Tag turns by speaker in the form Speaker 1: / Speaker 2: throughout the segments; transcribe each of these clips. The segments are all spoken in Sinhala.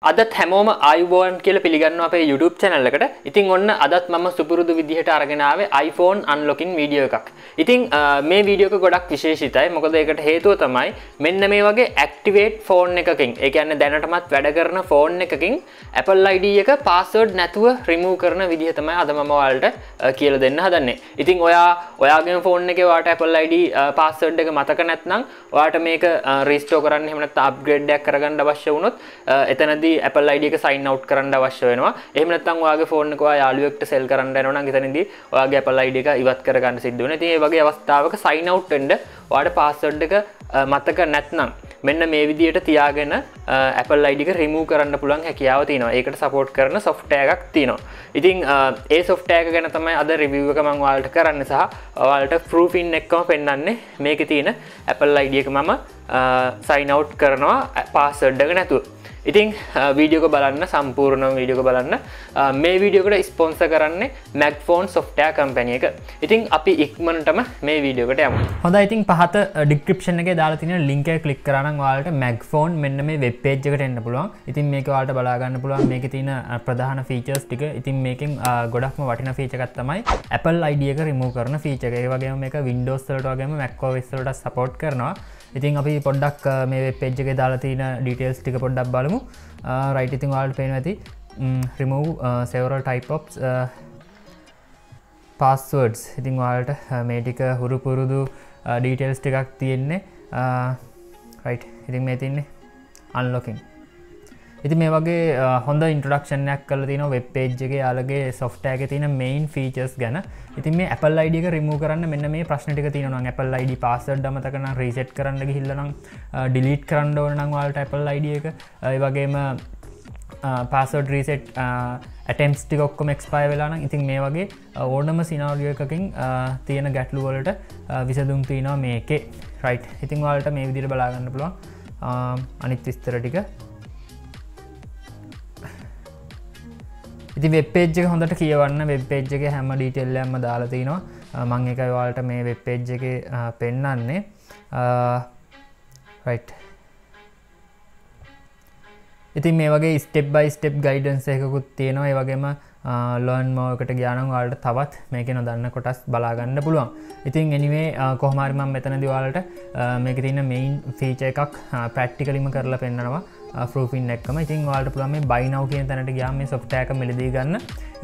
Speaker 1: අදත් හැමෝම iPhone කියලා පිළිගන්නවා අපේ YouTube channel එකට. ඉතින් ඔන්න අදත් මම සුපුරුදු විදිහට අරගෙන ආවේ iPhone unlocking video එකක්. ඉතින් මේ වීඩියෝ එක ගොඩක් විශේෂිතයි. මොකද ඒකට හේතුව තමයි මෙන්න මේ වගේ activate phone එකකින්, ඒ කියන්නේ දැනටමත් වැඩ කරන phone එකකින් Apple ID එක password නැතුව remove කරන විදිහ තමයි අද මම ඔයාලට කියලා දෙන්න හදන්නේ. ඉතින් ඔයාගේ phone එකේ ඔයාලට Apple ID password එක මතක නැත්නම් ඔයාලට මේක restore කරන්න එහෙම නැත්නම් upgrade එකක් කරගන්න අවශ්‍ය වුණොත් එතනදී Apple ID එක sign out කරන්න අවශ්‍ය වෙනවා. එහෙම නැත්නම් ඔයාගේ phone එක ඔයා යාළුවෙක්ට sell කරන්න යනවා නම් එතනදී ඔයාගේ Apple ID එක ඉවත් කරගන්න සිද්ධ වෙනවා. ඉතින් මේ වගේ අවස්ථාවක sign out වෙන්න ඔයාලට password එක මතක නැත්නම් මෙන්න මේ විදිහට තියාගෙන Apple ID එක remove කරන්න පුළුවන් හැකියාව තියෙනවා. ඒකට support කරන software එකක් තියෙනවා. ඉතින් ඒ software එක ගැන තමයි අද review එක මම ඔයාලට කරන්නේ සහ ඔයාලට proofing එකම පෙන්නන්නේ. මේකේ තියෙන Apple ID එක මම sign out කරනවා password එක නැතුව. ඉතින් වීඩියෝ එක බලන්න, සම්පූර්ණ වීඩියෝ එක බලන්න. මේ වීඩියෝ එකට ස්පොන්සර් කරන්නේ MagFone software company එක. ඉතින් අපි ඉක්මනටම මේ වීඩියෝ එකට යමු. හොඳයි, ඉතින් පහත description එකේ දාලා තියෙන link එක click කරා නම් ඔයාලට MagFone මෙන්න මේ web page එකට එන්න පුළුවන්. ඉතින් මේක ඔයාලට බලා ගන්න පුළුවන්. මේකේ තියෙන ප්‍රධාන features ටික. ඉතින් මේකෙන් ගොඩක්ම වටිනා feature එකක් තමයි Apple ID එක remove කරන feature එක. ඒ වගේම මේක Windows වලට වගේම macOS වලට support කරනවා. ඉතින් අපි පොඩ්ඩක් මේ වෙබ් පේජ් එකේ දාලා තියෙන details ටික පොඩ්ඩක් බලමු. right, ඉතින් ඔයාලට පේනවා ඇති remove several type of passwords. ඉතින් ඔයාලට මේ ටික හුරු පුරුදු details ටිකක් තියෙන්නේ. right, ඉතින් මේ තියෙන්නේ unlocking. ඉතින් මේ වගේ හොඳ ඉන්ට්‍රොඩක්ෂන් එකක් කරලා තියෙනවා වෙබ් පේජ් එකේ යාළුවගේ software එකේ තියෙන main features ගැන. ඉතින් මේ Apple ID එක remove කරන්න මෙන්න මේ ප්‍රශ්න ටික තියෙනවා නම් Apple ID password අමතක නම් reset කරන්න ගිහිල්ලා නම් delete කරන්න ඕන නම් ඔයාලට Apple ID එක ඒ වගේම password reset attempts ටික ඔක්කොම expire වෙලා නම් ඉතින් මේ වගේ ඕනම scenario එකකින් තියෙන ගැටලු වලට විසඳුම් තියෙනවා මේකේ. right, ඉතින් ඔයාලට මේ විදිහට බලා ගන්න පුළුවන් අනිත් විස්තර ටික. ඉතින් වෙබ් පේජ් එක හොඳට කියවන්න. වෙබ් පේජ් එකේ හැම ඩීටේල් එකක්ම දාලා තිනවා. මම ඒකයි ඔයාලට මේ වෙබ් පේජ් එකේ පෙන්නන්නේ. right, ඉතින් මේ වගේ step by step guidance එකකුත් තියෙනවා. ඒ වගේම learn more එකට ගියා නම් ඔයාලට තවත් මේකේ නොදන්න කොටස් බලා ගන්න පුළුවන්. ඉතින් anyway කොහොම හරි මම මෙතනදී ඔයාලට මේකේ තියෙන main feature එකක් practicallyම කරලා පෙන්නනවා. proofing එකම. ඉතින් ඔයාලට පුළුවන් මේ buy now කියන තැනට ගියාම මේ software එක මිලදී ගන්න.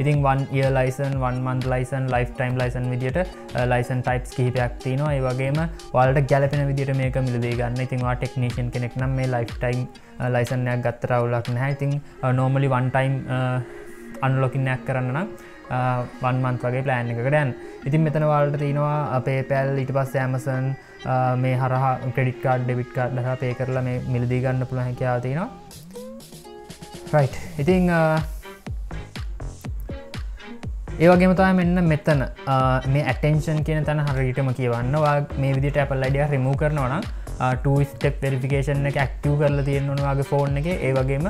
Speaker 1: ඉතින් 1 year license, 1 month license, lifetime license විදියට license types කිහිපයක් තියෙනවා. ඒ වගේම ඔයාලට ගැළපෙන විදියට මේක මිලදී ගන්න. ඉතින් ඔයා technician කෙනෙක් නම් මේ lifetime license එකක් ගත්තට අවුලක් නැහැ. ඉතින් normally one time unlocking එකක් කරන්න නම් 1 month වගේ plan එකකට යන්න. ඉතින් මෙතන ඔයාලට තියෙනවා PayPal, ඊට පස්සේ Amazon මේ හරහා credit card, debit card හරහා pay කරලා මේ මිලදී ගන්න පුළුවන් හැකියාව තියෙනවා. right, ඉතින් ඒ වගේම තමයි මෙන්න මෙතන මේ attention කියන තැන හරියටම කියවන්න. ඔයා මේ විදිහට Apple ID එක remove කරනවා නම් two step verification එක active කරලා තියෙන්න ඕන ඔයාගේ phone එකේ. ඒ වගේම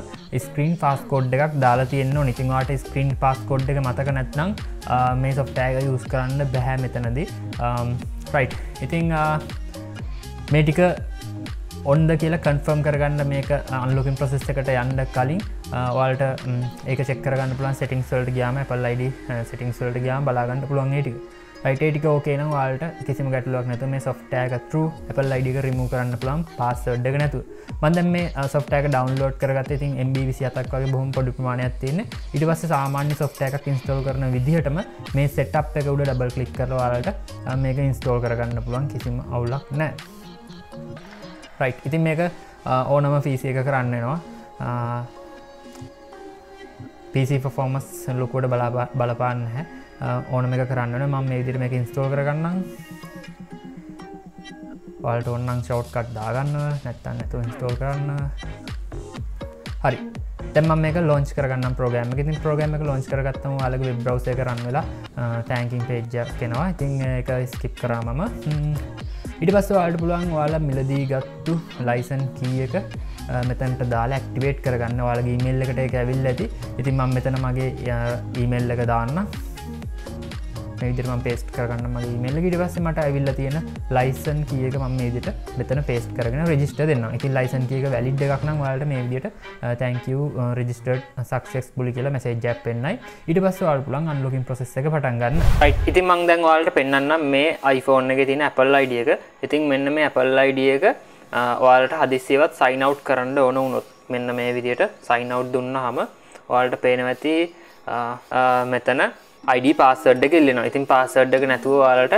Speaker 1: screen passcode එකක් දාලා තියෙන්න ඕන. ඉතින් ඔයාට screen passcode එක මතක නැත්නම් මේ software එක use කරන්න බෑ මෙතනදී. right, ඉතින් මේ ටික on ද කියලා confirm කරගන්න මේක unlocking process එකට යන්න කලින් ඔයාලට ඒක check කරගන්න පුළුවන්. settings වලට ගියාම Apple ID settings වලට ගියාම බලා ගන්න පුළුවන් ඒ ටික. right, ඒ ටික okay නම් ඔයාලට කිසිම ගැටලුවක් නැතුව මේ software එක through Apple ID එක remove කරන්න පුළුවන් password එක නැතුව. මම දැන් මේ software එක download කරගත්තා. ඉතින් MB 27ක් වගේ බොහොම පොඩි ප්‍රමාණයක් තියෙන්නේ. ඊට පස්සේ සාමාන්‍ය software එකක් install කරන විදිහටම මේ setup එක උඩ double click කරලා ඔයාලට මේක install කරගන්න පුළුවන්. කිසිම අවුලක් නැහැ. right, ඉතින් මේක ඕනම PC එක කරන්න වෙනවා. PC performance ලොකුවට බලපාන්නේ නැහැ. ඕනම එක කරන්න වෙනවා. මම මේ විදිහට මේක install කරගන්නම්. ඔයාලට ඕන නම් shortcut දාගන්න, නැත්නම් නැතුව install කරන්න. හරි, දැන් මම මේක launch කරගන්නම් program එක. ඉතින් program එක launch කරගත්තම ඔයාලගේ web browser එක run වෙලා thanking page එකක් එනවා. ඉතින් ඒක skip කරා මම. ඊට පස්සේ ඔයාලට පුළුවන් ඔයාලා මිලදී ගත්තු license key එක මෙතනට දාලා activate කරගන්න. ඔයාලගේ email එකට ඒක ඇවිල්ලා ඇති. ඉතින් මම මෙතන මගේ email එක දාන්නම්. මේ විදිහට මම paste කරගන්න මගේ email එක. ඊට පස්සේ මට ඇවිල්ලා තියෙන license key එක මම මේ විදිහට මෙතන paste කරගෙන register දෙන්නවා. ඉතින් license key එක valid එකක් නම් ඔයාලට මේ විදිහට thank you registered successfully කියලා message එකක් එන්නයි. ඊට පස්සේ ඔයාලට පුළුවන් unlocking process එක පටන් ගන්න. right. ඉතින් මම දැන් ඔයාලට පෙන්නන්නම් මේ iPhone එකේ තියෙන Apple ID එක. ඉතින් මෙන්න මේ Apple ID එක ඔයාලට හදිස්සියවත් sign out කරන්න ඕන වුණොත් මෙන්න මේ විදිහට sign out දුන්නාම ඔයාලට පේනවා ඇති මෙතන ID password එක ඉල්ලනවා. ඉතින් password එක නැතුව ඔයාලට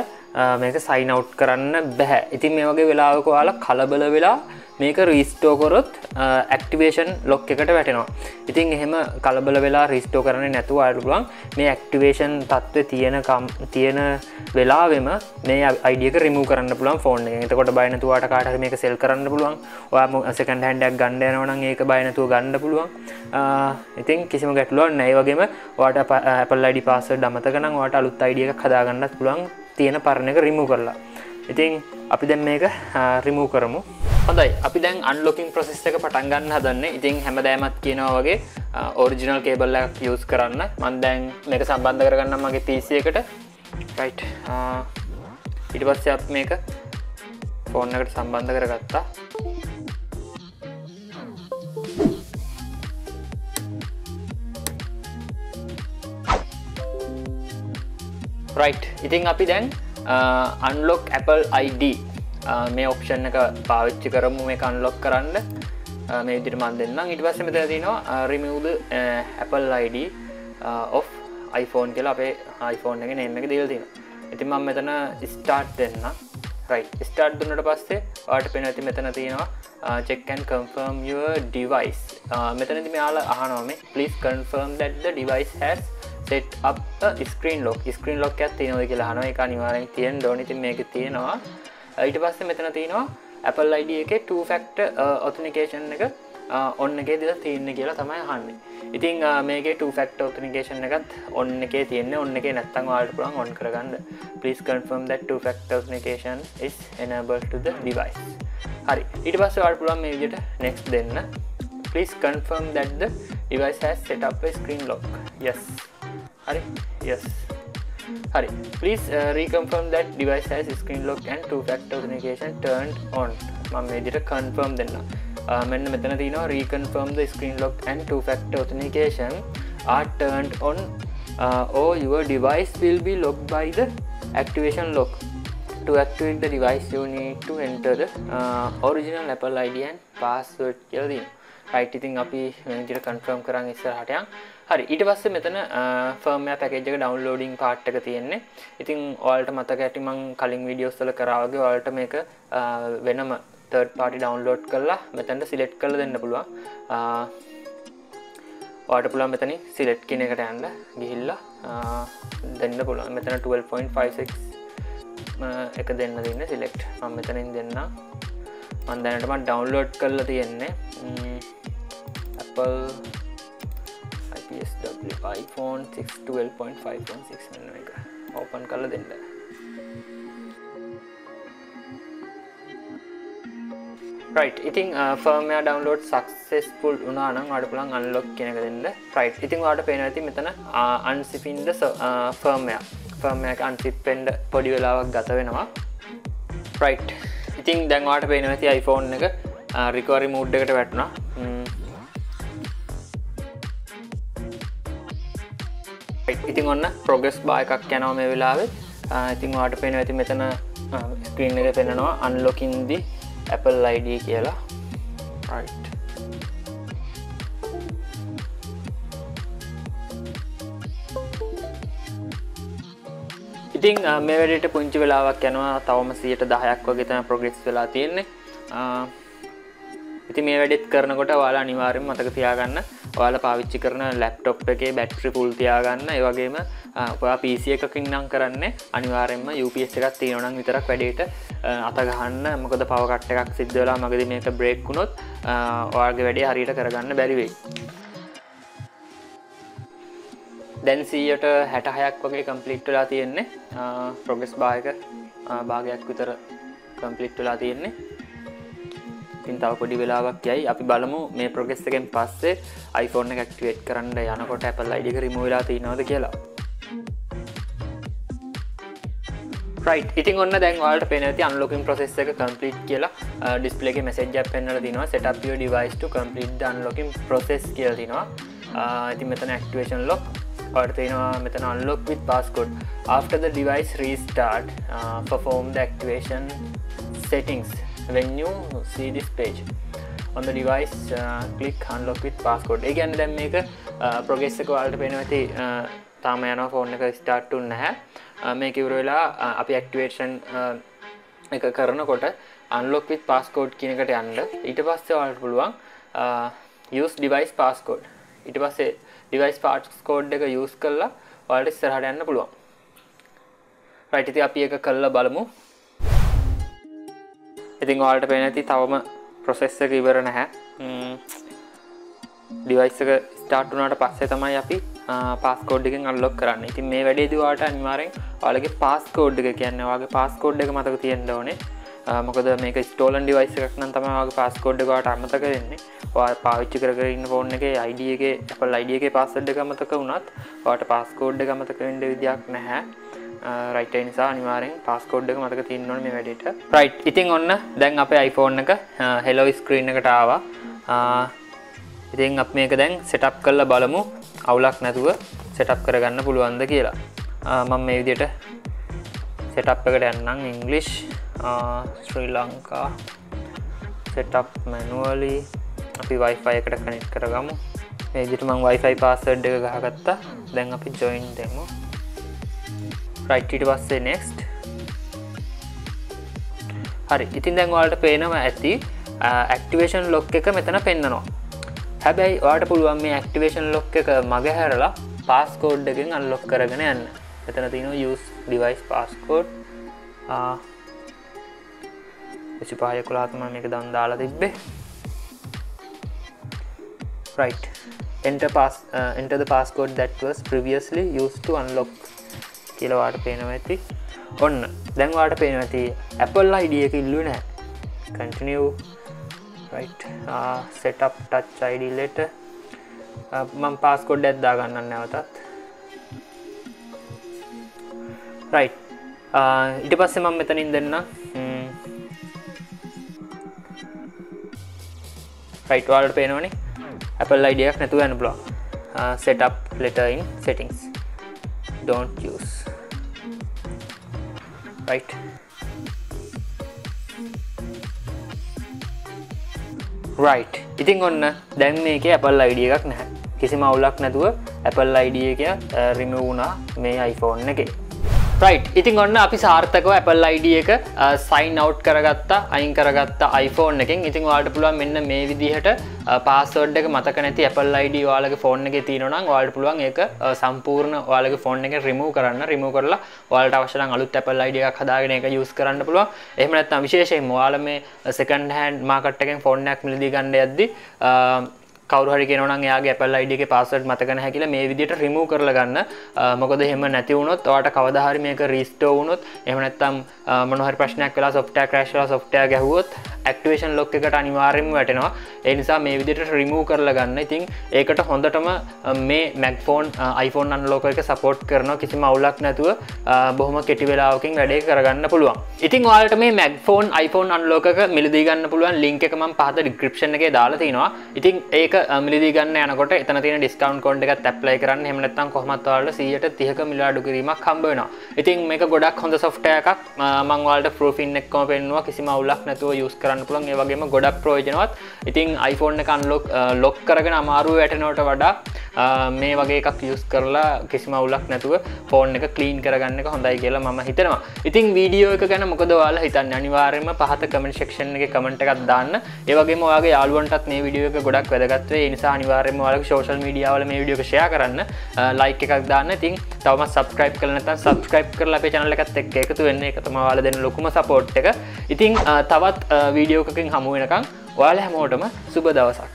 Speaker 1: මේක sign out කරන්න බෑ. ඉතින් මේ වගේ වෙලාවක ඔයාලා කලබල වෙලා මේක restore කරොත් activation lock එකට වැටෙනවා. ඉතින් එහෙම කලබල වෙලා restore කරන්නේ නැතුව ඔයාලට පුළුවන් මේ activation තත්ත්වයේ තියෙන වෙලාවෙම මේ ID එක remove කරන්න පුළුවන් phone එකෙන්. එතකොට බය නැතුව ඔයාලට කාට හරි මේක sell කරන්න පුළුවන්. ඔයා second hand එකක් ගන්න යනවා නම් ඒක බය නැතුව ගන්න පුළුවන්. ඉතින් කිසිම ගැටලුවක් නැහැ. ඒ වගේම ඔයාලට Apple ID password අමතක නම් ඔයාලට අලුත් ID එකක් හදාගන්නත් පුළුවන් තියෙන පරණ එක remove කරලා. ඉතින් අපි දැන් මේක remove කරමු. හොඳයි, අපි දැන් unlocking process එක පටන් ගන්න හදන්නේ. ඉතින් හැමදාමත් කියනවා වගේ original cable එකක් use කරන්න. මම දැන් මේක සම්බන්ධ කරගන්නම් මගේ PC එකට. right. ඊට පස්සේ අපි මේක phone එකට සම්බන්ධ කරගත්තා. right. ඉතින් අපි දැන් unlock Apple ID මේ ඔප්ෂන් එක පාවිච්චි කරමු මේක unlock කරන්න. මේ විදිහට මම දෙන්නම්. ඊට පස්සේ මෙතන තියෙනවා remove the Apple ID of iPhone කියලා අපේ iPhone එකේ name එක දීලා තියෙනවා. ඉතින් මම මෙතන start දෙන්නම්. right. start දුන්නාට පස්සේ ඔයාලට පේනවා ඉතින් මෙතන තියෙනවා check and confirm your device. මෙතනදී මෙයාලා අහනවා මේ please confirm that the device has set up a screen lock. screen lock එකක් තියෙනවද කියලා අහනවා. ඒක අනිවාර්යෙන් තියෙන්න ඕනේ. ඉතින් මේක තියෙනවා. ඊට පස්සේ මෙතන තියෙනවා Apple ID එකේ two factor authentication එක on එකේ දාලා තියෙන්නේ කියලා තමයි අහන්නේ. ඉතින් මේකේ two factor authentication එකත් on එකේ තියෙන්නේ. on එකේ නැත්නම් ඔයාලට පුළුවන් on කරගන්න. please confirm that two factor authentication is enabled to the device. හරි. ඊට පස්සේ ඔයාලට පුළුවන් මේ විදිහට next දෙන්න. please confirm that the device has set up a screen lock. yes. හරි. yes. Hurry. Please reconfirm that device has screen lock and two-factor authentication turned on. මම මේ විදිහට confirm දෙන්න. මෙන්න මෙතන තියෙනවා reconfirm the screen lock and two-factor authentication are turned on or your device will be locked by the activation lock. To activate the device you need to enter the original Apple ID and password කියලා දෙන්න. right. ඉතින් අපි මේ විදිහට confirm කරන් ඉස්සරහට යන්. හරි. ඊට පස්සේ මෙතන firmware package එක downloading part එක තියෙන්නේ. ඉතින් ඔයාලට මතක ඇති මම කලින් videos වල කරා වගේ ඔයාලට මේක වෙනම third party download කරලා මෙතනට select කරලා දෙන්න පුළුවන්. ඔයාලට පුළුවන් මෙතනින් select කියන එකට යන්න ගිහිල්ලා දෙන්න පුළුවන්. මෙතන 12.56 එක දෙන්න තියෙන්නේ select. මම මෙතනින් දෙන්නම්. මම දැනට මම download කරලා තියෙන්නේ Apple IPSW iPhone 6 12.5.6 මෙන්න මේක ඕපන් කරලා දෙන්න. right. ඉතින් firmware download successful වුණා නම් ඔයාලට පුළුවන් unlock කියන එක දෙන්න. right. ඉතින් ඔයාලට පේනවා ඉතින් මෙතන unzipping the firmware එක unzip වෙන්න පොඩි වෙලාවක් ගත වෙනවා. right. ඉතින් දැන් ඔයාලට පේනවා ඉතින් iPhone එක recovery mode එකට වැටුණා. ඉතින් ඔන්න progress bar එකක් යනවා මේ වෙලාවේ. ඉතින් ඔයාලට පේනවා ඉතින් මෙතන screen එකේ පෙන්නනවා unlocking the Apple ID කියලා. right. ඉතින් මේ වැඩේට පුංචි වෙලාවක් යනවා. තවම 10%ක් වගේ තමයි progress වෙලා තියෙන්නේ. ඉතින් මේ වැඩේත් කරනකොට ඔයාලා අනිවාර්යෙන්ම මතක තියාගන්න ඔයාලා පාවිච්චි කරන ලැප්ටොප් එකේ බැටරි ෆුල් තියාගන්න. ඒ වගේම ඔයා PC එකකින් නම් කරන්නේ අනිවාර්යෙන්ම UPS එකක් තියෙනවා නම් විතරක් වැඩේට අත ගහන්න. මොකද power cut එකක් සිද්ධ වෙලා මගදී මේක break වුණොත් ඔයාලගේ වැඩේ හරියට කරගන්න බැරි වෙයි. දැන් 66ක් වගේ complete වෙලා තියෙන්නේ. progress bar එක භාගයක් විතර complete වෙලා තියෙන්නේ. ඉතින් තව පොඩි වෙලාවක් යයි. අපි බලමු මේ progress එකෙන් පස්සේ iPhone එක activate කරන්න යනකොට Apple ID එක remove වෙලා තියෙනවද කියලා. right ඉතින් ඔන්න දැන් ඔයාලට පේනවා ඇති unlocking process එක complete කියලා display එකේ message එකක් පෙන්නලා තිනවා set up your device to complete the unlocking process කියලා තිනවා. ඉතින් මෙතන activation lock ඔයාලට තියෙනවා මෙතන unlock with passcode after the device restart perform the activation settings when you see this page on the device click unlock with passcode. ඒ කියන්නේ දැන් මේක progress එක ඔයාලට පේනවා ඇති තාම යනවා phone එක start වෙන්නේ නැහැ. මේක ඉවර වෙලා අපි activation එක කරනකොට unlock with passcode කියන එකට යන්න. ඊට පස්සේ ඔයාලට පුළුවන් use device passcode. ඊට පස්සේ device passcode එක use කරලා ඔයාලට ඉස්සරහට යන්න පුළුවන්. right ඉතින් අපි ඒක කරලා බලමු. ඉතින් ඔයාලට පේන ඇති තවම process එක ඉවර නැහැ. device එක start වුණාට පස්සේ තමයි අපි passcode එකෙන් unlock කරන්නේ. ඉතින් මේ වැඩේදී ඔයාලට අනිවාර්යෙන් ඔයාලගේ passcode එක කියන්නේ ඔයාගේ passcode එක මතක තියෙන්න ඕනේ. මොකද මේක stolen device එකක් නම් තමයි ඔයාගේ passcode එක ඔයාලට අමතක වෙන්නේ. ඔයා පාවිච්චි කරගෙන ඉන්න phone එකේ ID එකේ Apple ID එකේ password එක අමතක වුණත් ඔයාලට passcode එක අමතක වෙන්න විදියක් නැහැ. right ඒ නිසා අනිවාර්යෙන් passcode එක මතක තියෙන්න ඕනේ මේ වැඩේට. right ඉතින් ඔන්න දැන් අපේ iPhone එක hello screen එකට ආවා. ඉතින් අපි මේක දැන් setup කරලා බලමු අවුලක් නැතුව setup කරගන්න පුළුවන්ද කියලා. මම මේ විදිහට setup එකට යන්නම් English Sri Lanka setup manually අපි Wi-Fi එකට connect කරගමු. මේ විදිහට මම Wi-Fi password එක ගහගත්තා. දැන් අපි join දෙමු. right ඊට පස්සේ next. හරි. ඉතින් දැන් ඔයාලට පේනවා ඇති activation lock එක මෙතන පෙන්නනවා. හැබැයි ඔයාලට පුළුවන් මේ activation lock එක මගහැරලා passcode එකෙන් unlock කරගෙන යන්න. මෙතන තියෙනවා use device passcode. 25 තමයි මේක දැන් දාලා තිබ්බේ. right enter the passcode that was previously used to unlock කියලා ඔයාලට පේනවා ඇති. ඔන්න දැන් ඔයාලට පේනවා ඇති Apple ID එක ඉල්ලුවේ නැහැ. continue right set up touch ID later මම passcode එකක් දාගන්නම් නැවතත්. right ඊට පස්සේ මම මෙතනින් දෙන්න right ඔයාලට පේනවනේ Apple ID එකක් නැතුව යන්න පුළුවන්. set up later in settings don't use right right ඉතින් ඔන්න දැන් මේකේ Apple ID එකක් නැහැ. කිසිම අවුලක් නැතුව Apple ID එක remove වුණා මේ iPhone එකේ. right ඉතින් ඔන්න අපි සාර්ථකව Apple ID එක sign out කරගත්තා, අයින් කරගත්තා iPhone එකෙන්. ඉතින් ඔයාලට පුළුවන් මෙන්න මේ විදිහට password එක මතක නැති Apple ID ඔයාලගේ phone එකේ තියෙනවා නම් ඔයාලට පුළුවන් ඒක සම්පූර්ණ ඔයාලගේ phone එකෙන් remove කරන්න. remove කරලා ඔයාලට අවශ්‍ය නම් අලුත් Apple ID එකක් හදාගෙන ඒක use කරන්න පුළුවන්. එහෙම නැත්නම් විශේෂයෙන්ම ඔයාලා මේ second hand market එකෙන් phone එකක් මිලදී ගන්න යද්දි කවුරු හරි කියනවා නම් එයාගේ Apple ID එකේ password මතක නැහැ කියලා මේ විදිහට remove කරලා ගන්න. මොකද එහෙම නැති වුණොත් ඔයාලට කවදා හරි මේක restore වුණොත් එහෙම නැත්නම් මොන හරි ප්‍රශ්නයක් වෙලා software crash වෙලා software ගැහුවොත් activation lock එකට අනිවාර්යයෙන්ම වැටෙනවා. ඒ නිසා මේ විදිහට remove කරලා ගන්න. ඉතින් ඒකට හොඳටම මේ MagFone iPhone unlock එක support කරනවා. කිසිම අවුලක් නැතුව බොහොම කෙටි වෙලාවකින් වැඩේ කරගන්න පුළුවන්. ඉතින් ඔයාලට මේ MagFone iPhone unlock එක මිලදී ගන්න පුළුවන් link එක මම පහත description එකේ දාලා තිනවා. ඉතින් ඒක මිලදී ගන්න යනකොට එතන තියෙන discount code එකත් apply කරන්න. එහෙම නැත්නම් කොහොමත් ඔයාලට 130ක මිල අඩු කිරීමක් හම්බ වෙනවා. ඉතින් මේක ගොඩක් හොඳ software එකක්. මම ඔයාලට proof in එකම පෙන්නුවා. කිසිම අවුලක් නැතුව use කරන්න පුළුවන්. ඒ වගේම ගොඩක් ප්‍රයෝජනවත්. ඉතින් iPhone එක unlock lock කරගෙන අමාරුව වැටෙනවට වඩා මේ වගේ එකක් use කරලා කිසිම අවුලක් නැතුව phone එක clean කරගන්න එක හොඳයි කියලා මම හිතනවා. ඉතින් වීඩියෝ එක ගැන මොකද ඔයාලා හිතන්නේ? අනිවාර්යයෙන්ම පහත comment section එකේ comment එකක් දාන්න. ඒ වගේම ඔයාගේ යාළුවන්ටත් මේ වීඩියෝ එක ගොඩක් වැදගත් වෙයි. ඒ නිසා අනිවාර්යයෙන්ම ඔයාලගේ social media වල මේ වීඩියෝ එක share කරන්න. like එකක් දාන්න. ඉතින් තවමත් subscribe කරලා නැත්නම් subscribe කරලා අපේ channel එකත් එක්ක එකතු වෙන්න. ඒක තමයි ඔයාලා දෙන ලොකුම support එක. ඉතින් තවත් වීඩියෝ එකකින් හමු වෙනකන් ඔයාලා හැමෝටම සුබ දවසක්.